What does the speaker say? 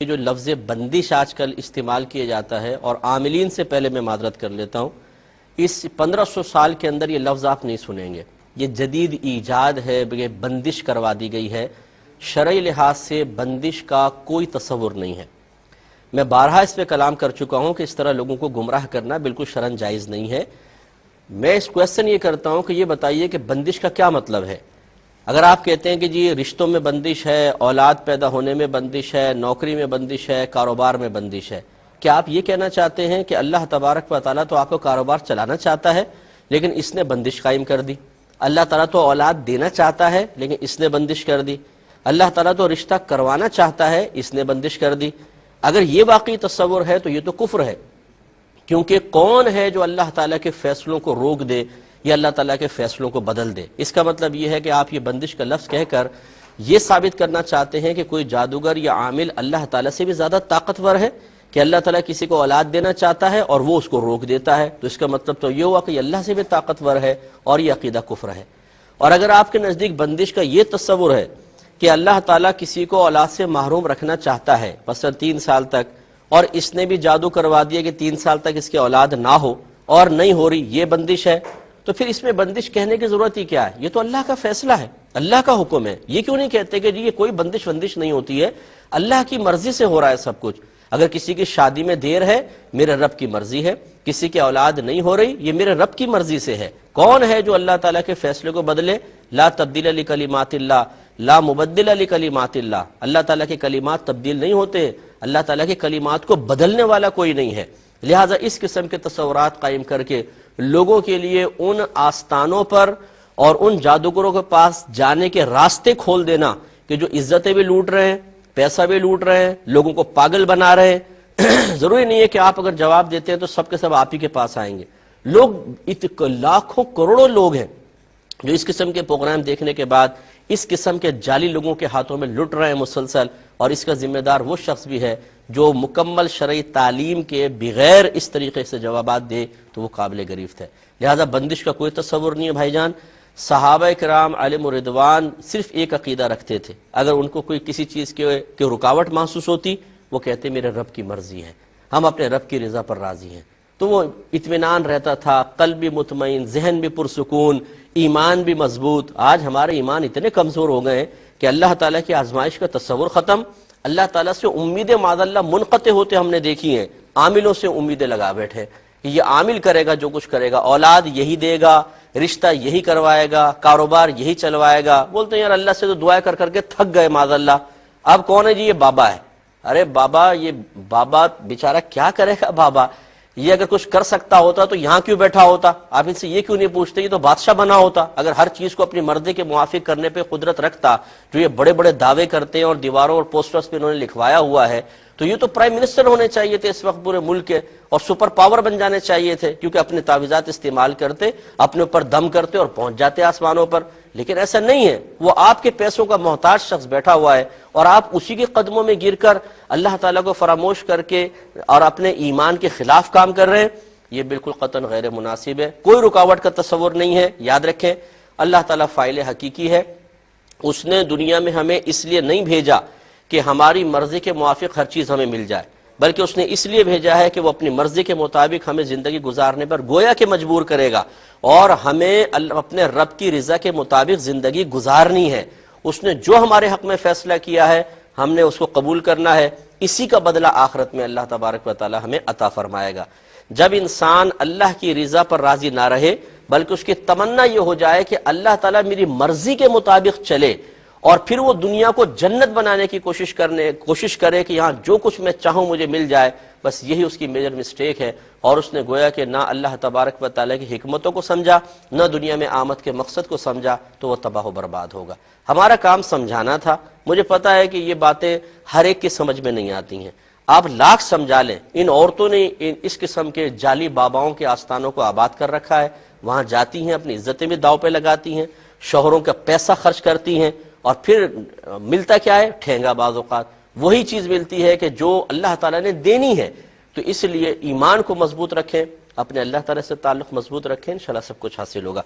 کہ جو لفظ بندش آج کل استعمال کیا جاتا ہے، اور عاملین سے پہلے میں معذرت کر لیتا ہوں، اس 1500 سال کے اندر یہ لفظ آپ نہیں سنیں گے. یہ جدید ایجاد ہے، یہ بندش کروا دی گئی ہے. شرعی لحاظ سے بندش کا کوئی تصور نہیں ہے. میں بارہا اس پہ کلام کر چکا ہوں کہ اس طرح لوگوں کو گمراہ کرنا بالکل شرعاً جائز نہیں ہے. میں اس کویسچن یہ کرتا ہوں کہ یہ بتائیے کہ بندش کا کیا مطلب ہے. اگر آپ کہتے ہیں کہ جی رشتوں میں بندش ہے، اولاد پیدا ہونے میں بندش ہے، نوکری میں بندش ہے، کاروبار میں بندش ہے، کیا آپ یہ کہنا چاہتے ہیں کہ اللہ تبارک و تعالیٰ تو آپ کو کاروبار چلانا چاہتا ہے لیکن اس نے بندش قائم کر دی؟ اللہ تعالیٰ تو اولاد دینا چاہتا ہے لیکن اس نے بندش کر دی. اللہ تعالیٰ تو رشتہ کروانا چاہتا ہے، اس نے بندش کر دی. اگر یہ واقعی تصور ہے تو یہ تو کفر ہے، کیونکہ کون ہے جو اللہ تعالیٰ کے فیصلوں کو روک دے یا اللہ تعالیٰ کے فیصلوں کو بدل دے؟ اس کا مطلب یہ ہے کہ آپ یہ بندش کا لفظ کہہ کر یہ ثابت کرنا چاہتے ہیں کہ کوئی جادوگر یا عامل اللہ تعالیٰ سے بھی زیادہ طاقتور ہے، کہ اللہ تعالیٰ کسی کو اولاد دینا چاہتا ہے اور وہ اس کو روک دیتا ہے. تو اس کا مطلب تو یہ ہوا کہ یہ اللہ سے بھی طاقتور ہے، اور یہ عقیدہ کفر ہے. اور اگر آپ کے نزدیک بندش کا یہ تصور ہے کہ اللہ تعالیٰ کسی کو اولاد سے محروم رکھنا چاہتا ہے مثلا 3 سال تک، اور اس نے بھی جادو کروا دیا کہ 3 سال تک اس کی اولاد نہ ہو اور نہیں ہو رہی، یہ بندش ہے، تو پھر اس میں بندش کہنے کی ضرورت ہی کیا ہے؟ یہ تو اللہ کا فیصلہ ہے، اللہ کا حکم ہے. یہ کیوں نہیں کہتے کہ جی یہ کوئی بندش نہیں ہوتی ہے، اللہ کی مرضی سے ہو رہا ہے سب کچھ. اگر کسی کی شادی میں دیر ہے، میرے رب کی مرضی ہے. کسی کی اولاد نہیں ہو رہی، یہ میرے رب کی مرضی سے ہے. کون ہے جو اللہ تعالیٰ کے فیصلے کو بدلے؟ لا تبدیل لکلمات اللہ، لا مبدل لکلمات اللہ. اللہ تعالیٰ کے کلمات تبدیل نہیں ہوتے، اللہ تعالیٰ کے کلمات کو بدلنے والا کوئی نہیں ہے. لہٰذا اس قسم کے تصورات قائم کر کے لوگوں کے لیے ان آستانوں پر اور ان جادوگروں کے پاس جانے کے راستے کھول دینا کہ جو عزتیں بھی لوٹ رہے ہیں، پیسہ بھی لوٹ رہے ہیں، لوگوں کو پاگل بنا رہے ہیں. ضروری نہیں ہے کہ آپ اگر جواب دیتے ہیں تو سب کے سب آپ ہی کے پاس آئیں گے. لوگ لاکھوں کروڑوں لوگ ہیں جو اس قسم کے پروگرام دیکھنے کے بعد اس قسم کے جعلی لوگوں کے ہاتھوں میں لٹ رہے ہیں مسلسل، اور اس کا ذمہ دار وہ شخص بھی ہے جو مکمل شرعی تعلیم کے بغیر اس طریقے سے جوابات دے تو وہ قابل گریفت ہے. لہذا بندش کا کوئی تصور نہیں ہے بھائی جان. صحابہ کرام علیہم رضوان صرف ایک عقیدہ رکھتے تھے، اگر ان کو کوئی کسی چیز کی رکاوٹ محسوس ہوتی وہ کہتے میرے رب کی مرضی ہے، ہم اپنے رب کی رضا پر راضی ہیں. تو وہ اطمینان رہتا تھا، قلب بھی مطمئن، ذہن بھی پرسکون، ایمان بھی مضبوط. آج ہمارے ایمان اتنے کمزور ہو گئے ہیں کہ اللہ تعالیٰ کی آزمائش کا تصور ختم. اللہ تعالیٰ سے امیدیں معاذ اللہ منقطع ہوتے ہم نے دیکھی ہیں. عاملوں سے امیدیں لگا بیٹھے کہ یہ عامل کرے گا جو کچھ کرے گا، اولاد یہی دے گا، رشتہ یہی کروائے گا، کاروبار یہی چلوائے گا. بولتے ہیں یار اللہ سے تو دعائیں کر کر کے تھک گئے معاذ اللہ. اب کون ہے جی؟ یہ بابا ہے. ارے بابا، یہ بابا بیچارہ کیا کرے گا؟ بابا یہ اگر کچھ کر سکتا ہوتا تو یہاں کیوں بیٹھا ہوتا؟ آپ ان سے یہ کیوں نہیں پوچھتے؟ یہ تو بادشاہ بنا ہوتا. اگر ہر چیز کو اپنی مرضی کے موافق کرنے پہ قدرت رکھتا، جو یہ بڑے بڑے دعوے کرتے ہیں اور دیواروں اور پوسٹرز پہ انہوں نے لکھوایا ہوا ہے، تو یہ تو پرائم منسٹر ہونے چاہیے تھے اس وقت پورے ملک کے، اور سپر پاور بن جانے چاہیے تھے، کیونکہ اپنے تعویذات استعمال کرتے، اپنے اوپر دم کرتے اور پہنچ جاتے آسمانوں پر. لیکن ایسا نہیں ہے. وہ آپ کے پیسوں کا محتاج شخص بیٹھا ہوا ہے اور آپ اسی کے قدموں میں گر کر اللہ تعالیٰ کو فراموش کر کے اور اپنے ایمان کے خلاف کام کر رہے ہیں. یہ بالکل قطعاً غیر مناسب ہے. کوئی رکاوٹ کا تصور نہیں ہے. یاد رکھیں اللہ تعالیٰ فاعل حقیقی ہے. اس نے دنیا میں ہمیں اس لیے نہیں بھیجا کہ ہماری مرضی کے موافق ہر چیز ہمیں مل جائے، بلکہ اس نے اس لیے بھیجا ہے کہ وہ اپنی مرضی کے مطابق ہمیں زندگی گزارنے پر گویا کہ مجبور کرے گا، اور ہمیں اپنے رب کی رضا کے مطابق زندگی گزارنی ہے. اس نے جو ہمارے حق میں فیصلہ کیا ہے ہم نے اس کو قبول کرنا ہے. اسی کا بدلہ آخرت میں اللہ تبارک و تعالی ہمیں عطا فرمائے گا. جب انسان اللہ کی رضا پر راضی نہ رہے بلکہ اس کی تمنا یہ ہو جائے کہ اللہ تعالیٰ میری مرضی کے مطابق چلے، اور پھر وہ دنیا کو جنت بنانے کی کوشش کرے کہ یہاں جو کچھ میں چاہوں مجھے مل جائے، بس یہی اس کی میجر مسٹیک ہے. اور اس نے گویا کہ نہ اللہ تبارک و تعالیٰ کی حکمتوں کو سمجھا، نہ دنیا میں آمد کے مقصد کو سمجھا، تو وہ تباہ و برباد ہوگا. ہمارا کام سمجھانا تھا. مجھے پتا ہے کہ یہ باتیں ہر ایک کی سمجھ میں نہیں آتی ہیں. آپ لاکھ سمجھا لیں، ان عورتوں نے اس قسم کے جعلی باباؤں کے آستانوں کو آباد کر رکھا ہے. وہاں جاتی ہیں، اپنی عزتیں بھی داؤ پہ لگاتی ہیں، شوہروں کا پیسہ خرچ کرتی ہیں، اور پھر ملتا کیا ہے؟ ٹھینگا. بعض اوقات وہی چیز ملتی ہے کہ جو اللہ تعالیٰ نے دینی ہے. تو اس لیے ایمان کو مضبوط رکھیں، اپنے اللہ تعالیٰ سے تعلق مضبوط رکھیں، انشاءاللہ سب کچھ حاصل ہوگا.